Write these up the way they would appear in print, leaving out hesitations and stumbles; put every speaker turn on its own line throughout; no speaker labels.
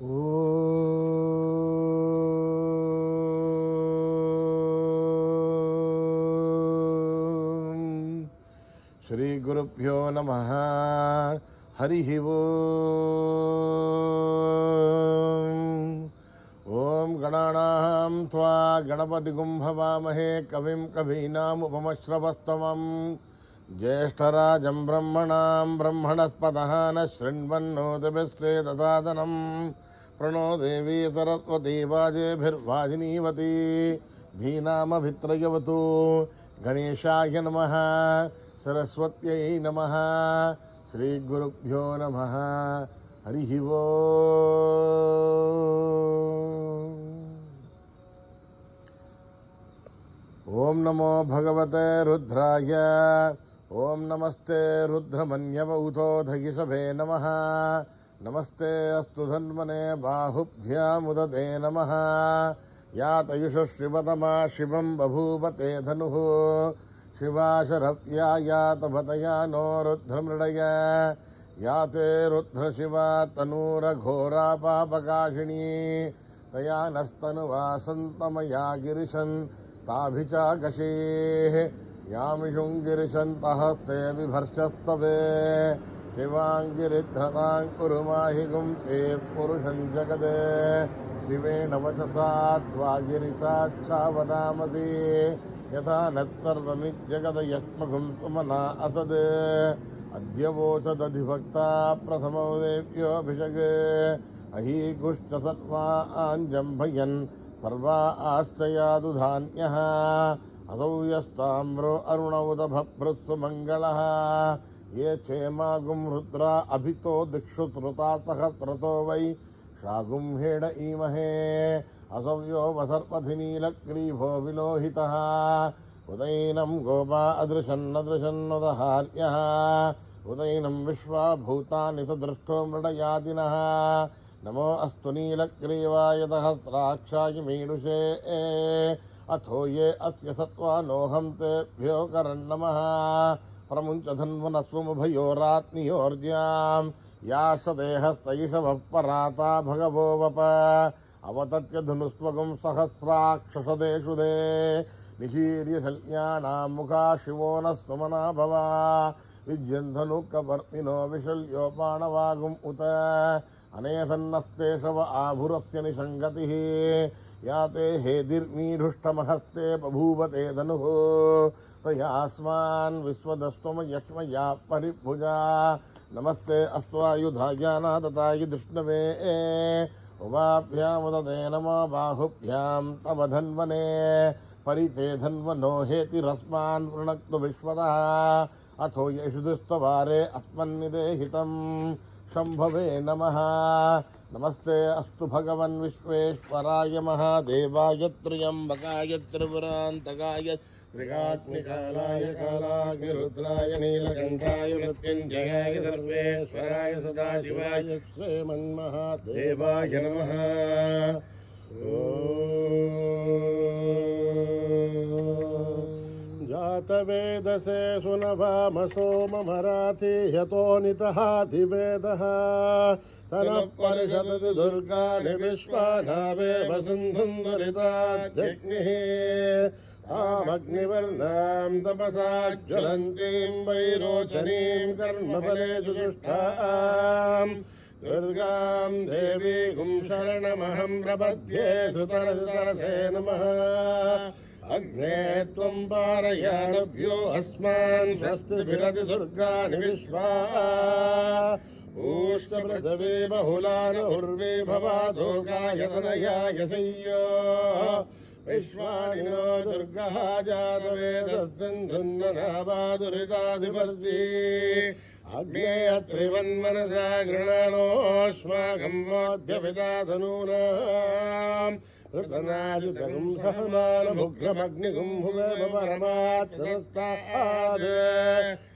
ఓం శ్రీ గురుభ్యో నమః. హరి ఓం. ఓం గణానాం త్వా గణపతిగుం భవామహే కవిం కవీనాముపమశ్రవస్తమం జ్యేష్ఠరాజం బ్రహ్మణాం బ్రహ్మణస్పతః న శృణ్వన్నోతిభిశ్చే దదాదనం ప్రణో దేవీ సరస్వతీ వాజేభిర్వాజినీవతి ధీనామభిత్రయవతు. గణేశాయ నమః. సరస్వత్యై నమః. శ్రీ గురుభ్యో నమః. హరి ఓం. ఓం నమో భగవతే రుద్రాయ. ఓం నమస్తే రుద్రమన్యవౌతోధయిషభే నమః. నమస్తే అస్తు ధన్వనే బాహుభ్యాముదతే నమః. యాతయుషు శివతమా శివం బభూవతే ధనుః. శివాశరవ్యా యాతభతయా నో రుద్రమృడయ. యాతే రుద్రశివా తనూరఘోరా పాపకాశినీ. తయా నస్తనువాసంతమయా గిరిశన్ తాభిచాకశేః. యామిషుం గిరిశంతహస్తే బిభర్షస్తవే. శివాంగిరిధ్రతాం కురు మాహిగుం తే పురుషం జగదే. శివేణ వచసా త్వా గిరిసాక్షావదామసి. యథా నర్వమిజ్జగదయత్మగుం తుమనా అసద్. అద్యవోచదధిభక్తా ప్రథమో దేవ్యోభిషగే. అహీగుశ్చ సర్వాంజంభయన్ సర్వా ఆశ్చయాదుధాన్యః. అసౌ యస్తామ్రో అరుణౌదభభృత్సు మంగళః. ఏ క్షేమాగుం రుద్రా అభితో దిక్షు శ్రుతా సహస్రతో వై షాగుం హేడ ఈమహే. అసవ్యో వసర్పధినీలగ్రీభో విలోహితః. ఉదైనం గోపా అదృశన్నదృశన్నుదహార్యః. ఉదైనం విశ్వా భూతాని సదృష్టో మృడయాదినః. నమో అస్తు నీలగ్రీవాయ సహస్రాక్షాయ మీడుషే. అథో ఏ అస్య సత్వానోహం తేభ్యో కరన్నమః. ప్రముంచధన్వనస్వముభయోరాత్నియోర్జ్యాం. యాశదేహస్తైషవః పరాతా భగవో వప. అవతత్య ధనుస్వగం సహస్రాక్షసదేషు దే. నిశీర్య శల్యానాం ముఖా శివో నస్వమనా భవ. విద్యంధనుకవర్తినో విశల్యోపాణవాగుం ఉత. అనేసన్నస్తేషవ ఆభురస్య నిషంగతిః. యాతే హేదిర్మీఢుష్టమహస్తే బభూవతే ధనుః. తయాస్మాన్ విశ్వదస్త్వమయక్ష్మయా పరిభుజా. నమస్తే అస్త్వాయుధాయానాదతాయ ధృష్ణవే. ఉవాభ్యాముదతే నమో బాహుభ్యాం తవ ధన్వనే. పరితే ధన్వనో హేతిరస్మాన్ వృణక్తు విశ్వతః. అథో యేషు దుస్తవారే అస్మన్నిదేహితం శంభవే నమః. నమస్తే అస్తు భగవన్ విశ్వేశ్వరాయ మహాదేవాయ త్ర్యంబకాయ త్రిపురాంతకాయ త్రికాగ్నికాలాయ కాలాగ్నిరుద్రాయ నీలకంఠాయ మృత్యుంజయాయ సర్వేశ్వరాయ సదాశివాయ శ్రీమన్మహాదేవాయ నమః. జాతవేదసే సునభామసో మమరాథి యతో నితహాధివేదః. తనః పరిషదతి దుర్గాని విశ్వానావేవ సింధుం దురితాధ్యగ్నిః. తామగ్నివర్ణాం తపసా జ్వలంతీం వైరోచనీం కర్మఫలే జుజుష్టాం. దుర్గాం దేవీగుం శరణమహం ప్రపద్యే. సుతరసే నమః. అగ్నే త్వం పారయానభ్యో అస్మాన్ స్వస్తిభిరతి దుర్గాని విశ్వా. ఊష్ట పృథివీ బహుళాన ఉర్వీ భవాదో గాయతనయాయ సయ్యో. విశ్వాణినో దుర్గః జాతవేదః సింధున్ననాభాదురితాధిపర్షి. అగ్నే త్రివన్మనసా గృణానోష్మాకం మోధ్యపితాధనూనాం. ఋతనాజితగుం సహమానభుగ్రమగ్నిగుం భువేమ పరమాత్మస్తాద్.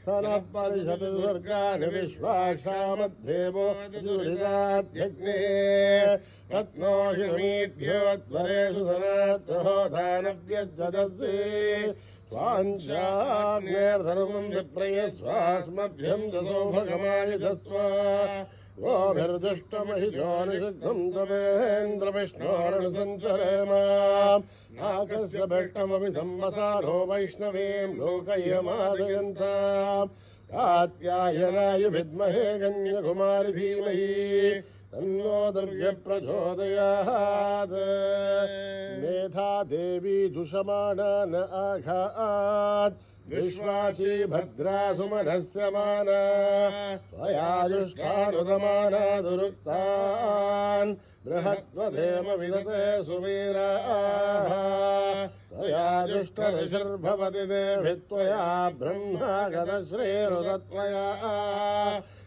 సనః పరిషద్ దుర్గాని విశ్వాశామధ్యేవో దురితాధ్యగ్నే. రత్నోషిణీభ్యోత్వరేషు సనాత్మహో దానవ్యజ్జదస్సి. స్వాంశాగ్నేర్ధర్మం విప్రయస్వాస్మభ్యం దశోభగమాయుధస్వ. गोभिर्दुष्टमहिजो निषिद्धं तवेन्द्रविष्णोरणसञ्चरेम नाकस्य भट्टमपि संवसानो वैष्णवीं लोकयमादयन्ताम् कात्यायनाय विद्महे कन्याकुमारी धीमहि तन्नो दुर्गे प्रचोदयात् मेधा देवी जुषमाना न आघात् विश्वाची भद्रा सुमनस्य माना त्वयाजुष्टानुदमाना दुरुक्तान् बृहत्वधेम विदते सुवीराः त्वयाजुष्टऋषिर्भवति देवि त्वया ब्रह्मा गतश्रीरुदत्वया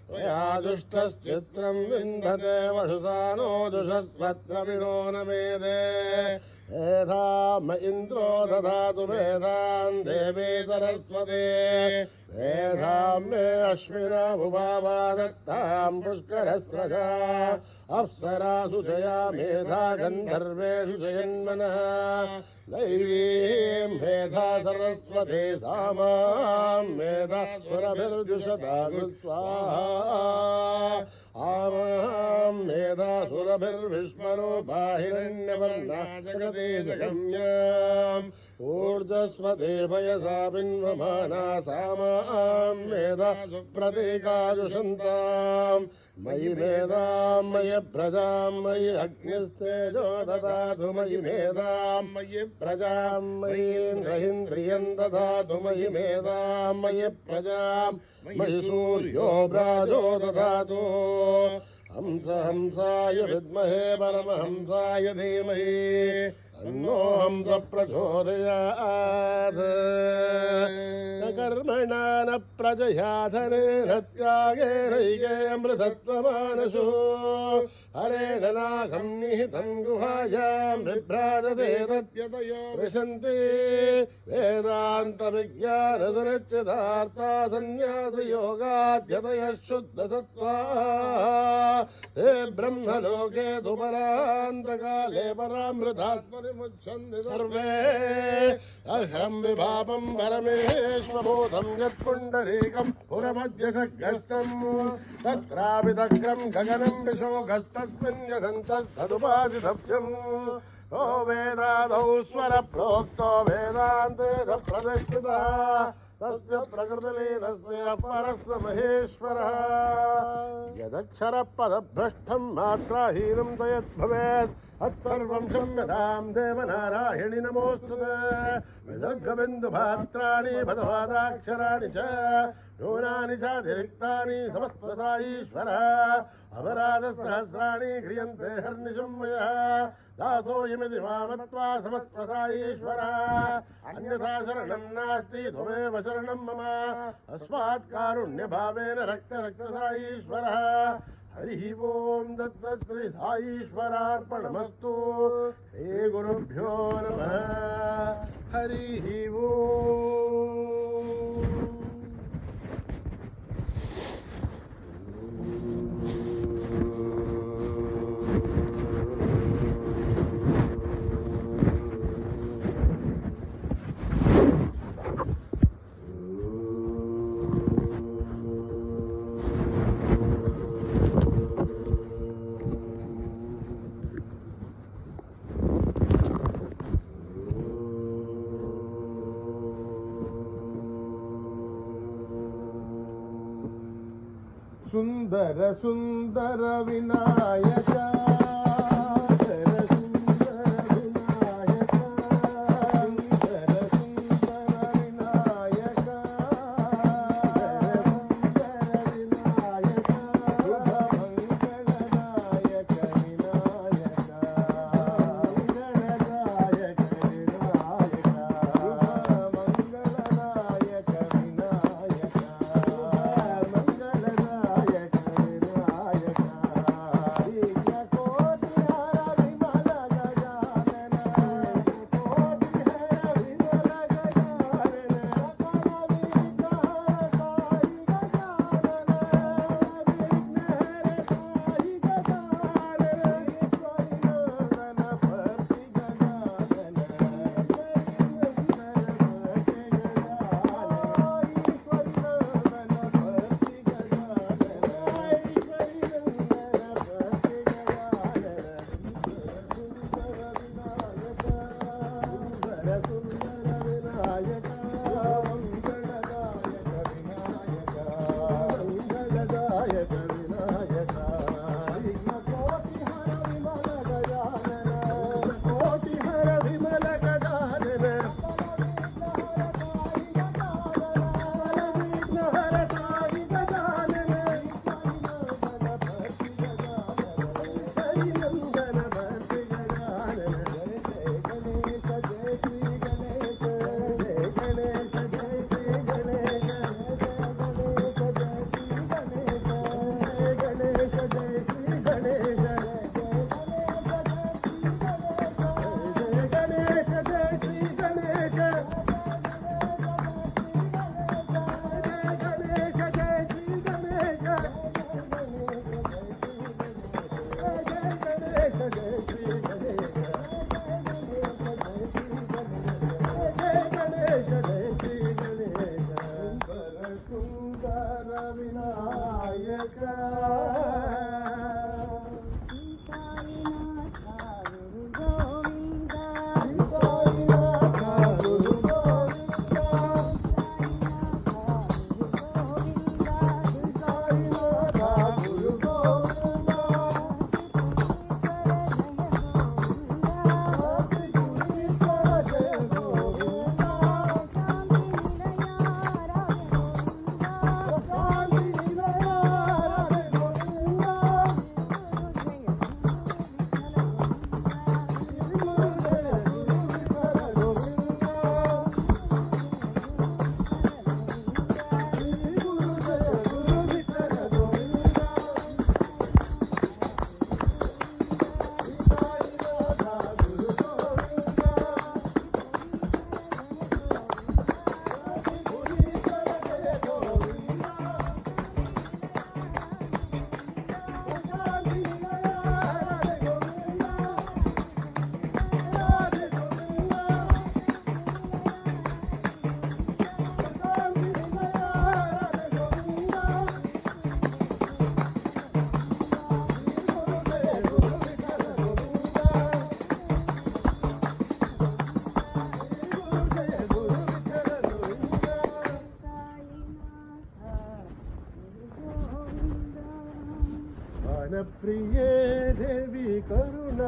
त्वयाजुष्टश्चित्रं विन्दते वशुसानो जुषस्पत्रविणो न मेदे मेधाम इन्द्रो दधातु मेधान् देवी सरस्वती मेधां मे अश्विना भुवावा दत्तां पुष्करस्रजा अप्सरासु जया मेधा गन्धर्वेषु जयन्मनः दैवीं मेधा सरस्वती सामां मेधा सुरभिर्जुषदागु स्वाहा आमां मेधा सुरभिर्विश्वरूपा हिरण्यवर्णा जगति जगम्याम् ऊर्जस्वते पयसा बिन्वमाना सामां मेधा सुप्रतीकाजुषन्ताम् मयि मेधां मयि प्रजां मयि अग्निस्तेजो ददातु मयि मेधां मयि प्रजां मयीन्द्रियं ददातु मयि मेधां मयि प्रजां मयि सूर्यो व्राजो ददातु हंस हंसाय विद्महे परमहंसाय धीमहि तन्नो हंस प्रचोदयात् न कर्मणा न प्रजया धनेन त्यागेनैकेऽमृतत्वमानसो हरेण नागं निहितं गुहायां बिभ्राजते तद्यतयो विशन्ति वेदान्तविज्ञानदुरिच्यतार्था सन्न्यासयोगाद्यतयः शुद्धसत्त्वाः हे ब्रह्मलोके तु परान्तकाले परामृतात्मनिमुच्यन्ति सर्वे अहं विभावं परमेश्वभूतं यत्पुण्डरीकं पुरमध्यसग्रस्तम् तत्रापि तक्रं गगनं विशोकस्तस्मिन् यदन्तस्तदुपाधिसभ्यम् ओ वेदादौ स्वरप्रोक्तो वेदान्तेन प्रतिष्ठितः तस्य प्रकृतिलीनस्य परस्य महेश्वरः यदक्षरपदभ्रष्टं मात्राहीनं तयद्भवेत् तत्सर्वं क्षम्यतां देवनारायणि नमोऽस्तुते विसर्गबिन्दुभात्राणि पदपादाक्षराणि च न्यूनानि चातिरिक्तानि समस्वसाईश्वरः अपराधसहस्राणि क्रियन्ते हर्निशं मया दासोऽयमिति मामत्वा समस्वसाईश्वरः अन्यथा शरणं नास्ति त्वमेव शरणं मम अस्मात् कारुण्यभावेन रक्तसाईश्वरः हरिः ओं दत्तश्रीसाईश्वरार्पणमस्तु श्रीगुरुभ्यो नमः हरिः ओम् सुंदर सुंदर विनायक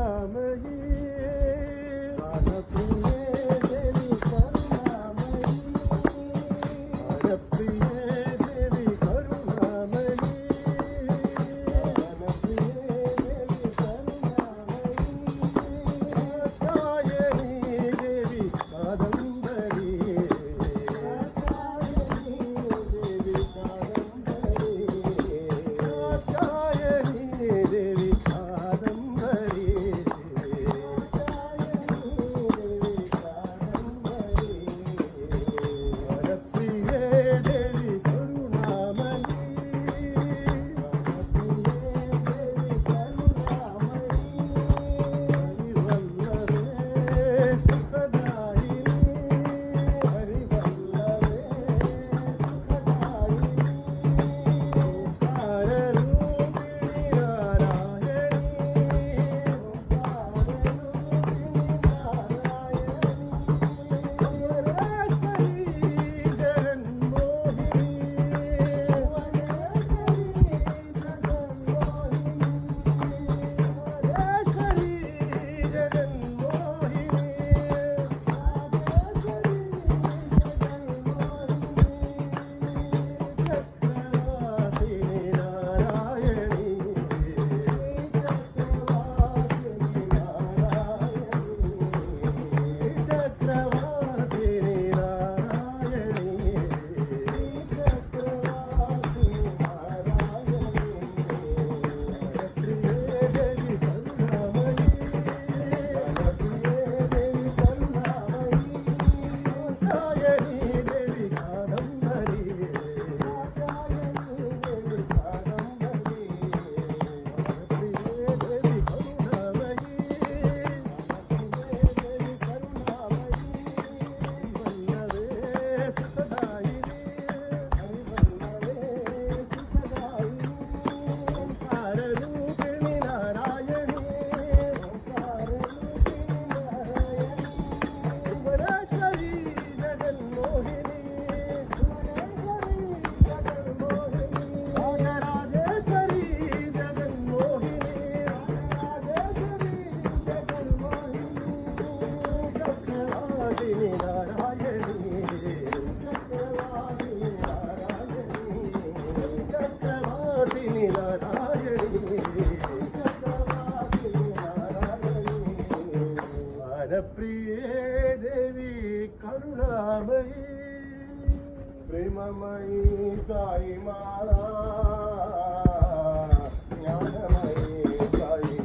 కరుణామయీ జ్ఞానప్రియే దేవి కరుణామయీ జ్ఞానప్రియే దేవి కరుణామయీ జ్ఞానప్రియే దేవి కరుణామయీ కాత్యాయనీ దేవి కాదంబరీ ప్రియే దేవి కరుణామయీ ప్రేమమయీ సాయి మాలా జ్ఞానమయీ సాయి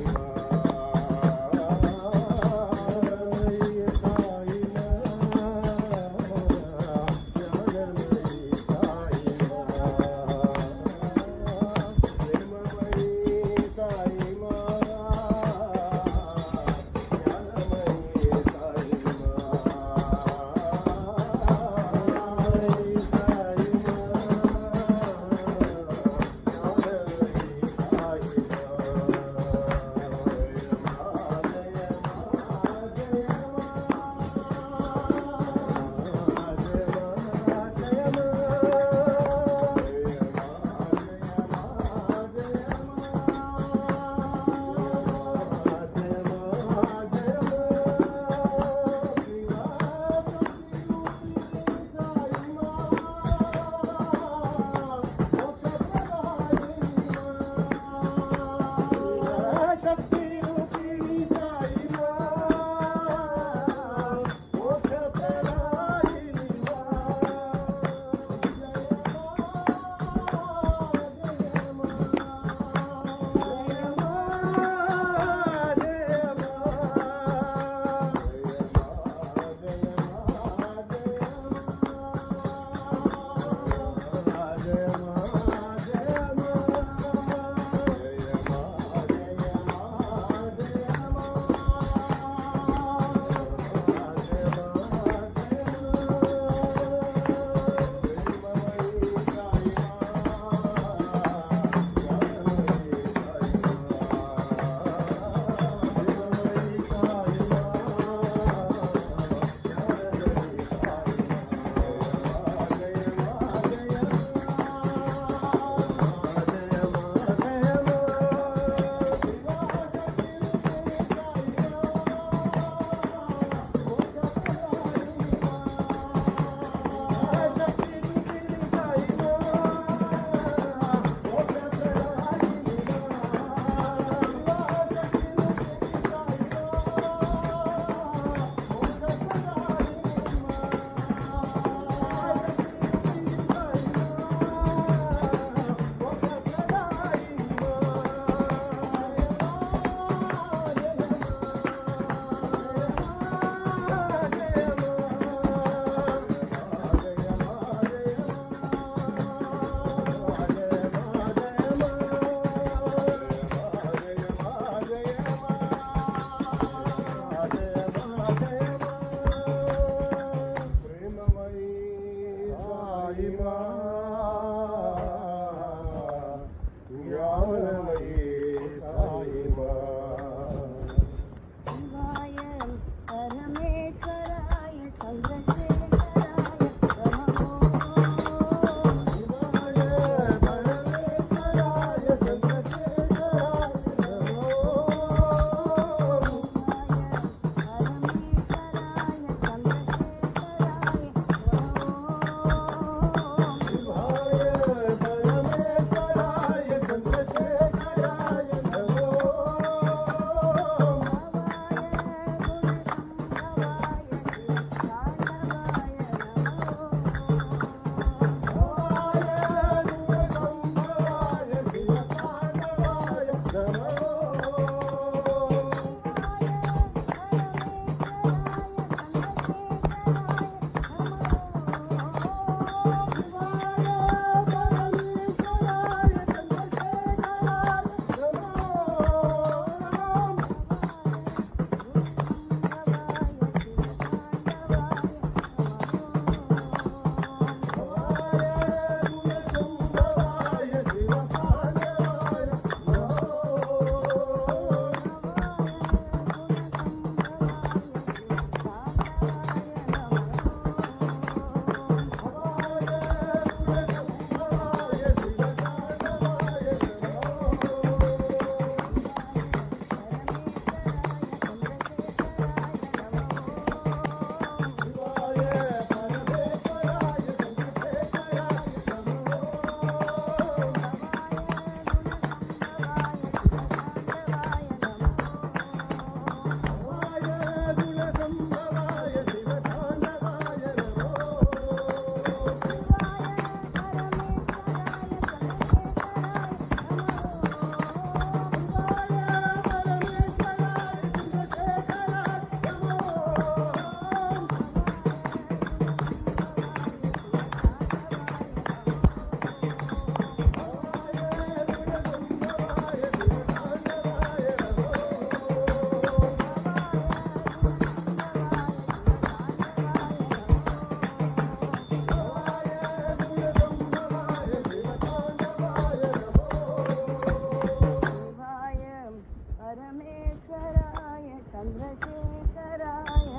परमेश्वराय चन्द्रशेखराय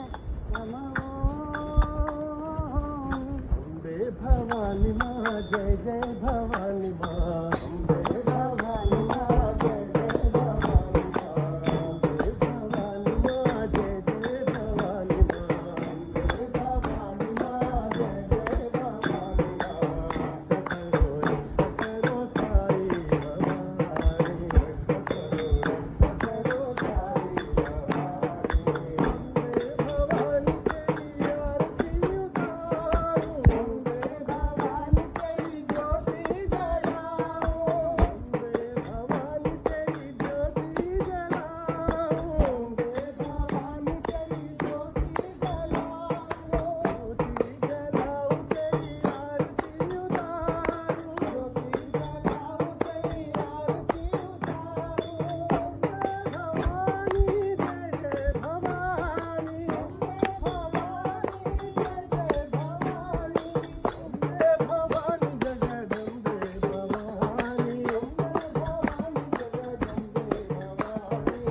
नमः।
अम्बे भवानी माँ जय जय भवानी माँ। अम्बे भवानी माँ जय जय भवानी माँ। अम्बे भवानी माँ जय जय भवानी माँ। अम्बे भवानी माँ जय जय भवानी माँ। करो साई भवानी, करो साई भवानी। अम्बे भवानी तेरी आरती उतारूं, अम्बे भवानी तेरी ज्योति जलाऊं, अम्बे भवानी तेरी ज्योति जलाऊं, अम्बे भवानी तेरी ज्योति जलाऊं, ज्योति जलाऊं तेरी आरती उतारूं, ज्योति जलाऊं तेरी आरती उतारूं। भवानी जय जय भवानी, भवानी जय जय भवानी, भवानी जगदम्बे भवानी, भवानी जगदम्बे भवानी।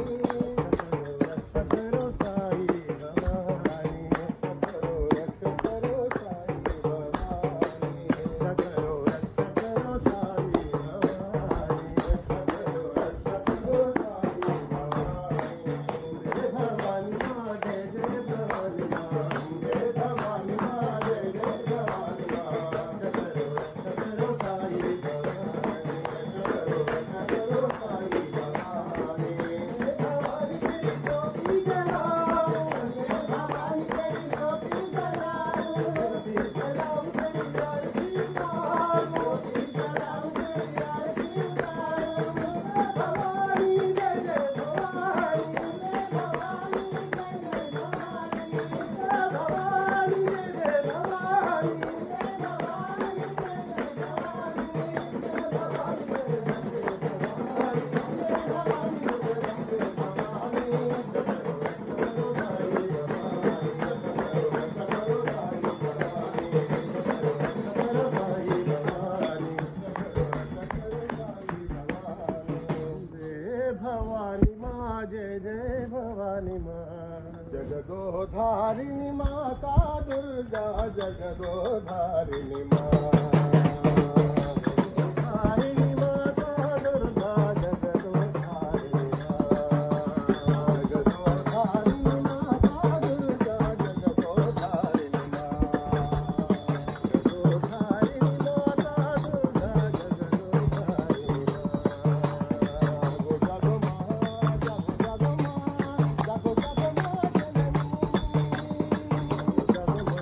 करो साई भवानी, करो रक्ष करो साई भवानी, करो रक्ष करो साई भवानी, करो रक्ष करो साई भवानी। भवानी माँ जय जय भवानी माँ, भवानी माँ जय जय भवानी माँ। करो रक्ष करो साई भवानी, करो रक्ष करो साई भवानी। भवानी तेरी ज्योति जलाऊं, भवानी तेरी ज्योति जलाऊं, ज्योति जलाऊं तेरी आरती उतारूं, ज्योति जलाऊं तेरी आरती उतारूं। भवानी जय जय भवानी, भवानी जय जय भवानी, भवानी जय जय भवानी, भवानी जय जय भवानी, भवानी माँ जय जय भवानी माँ। जगदोधारिणी माता दुर्गा, जगदोधारिणी माँ। जगदोधारिणी माता दुर्गा, जगदोधारिणी माँ। जगदोधारिणी माता दुर्गा, जगदोधारिणी माँ। जगदोधारिणी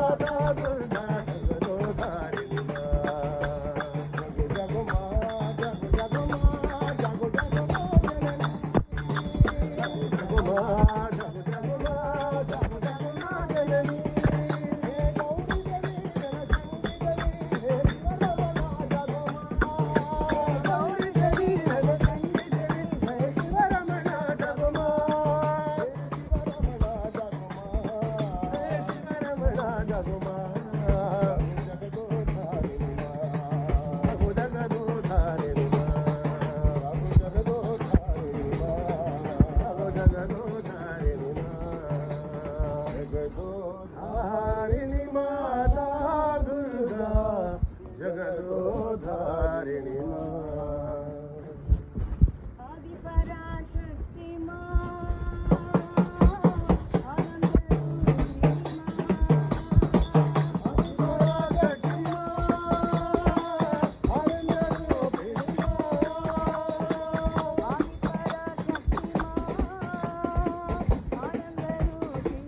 माता दुर्गा, जगदोधारिणी माँ। जगदोधारिणी माता दुर्गा, जगदोधारिणी माँ।
आदिपराशक्ति माँ, आनंद रूपिणी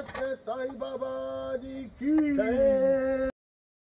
सत्य साई बाबा जी की जय।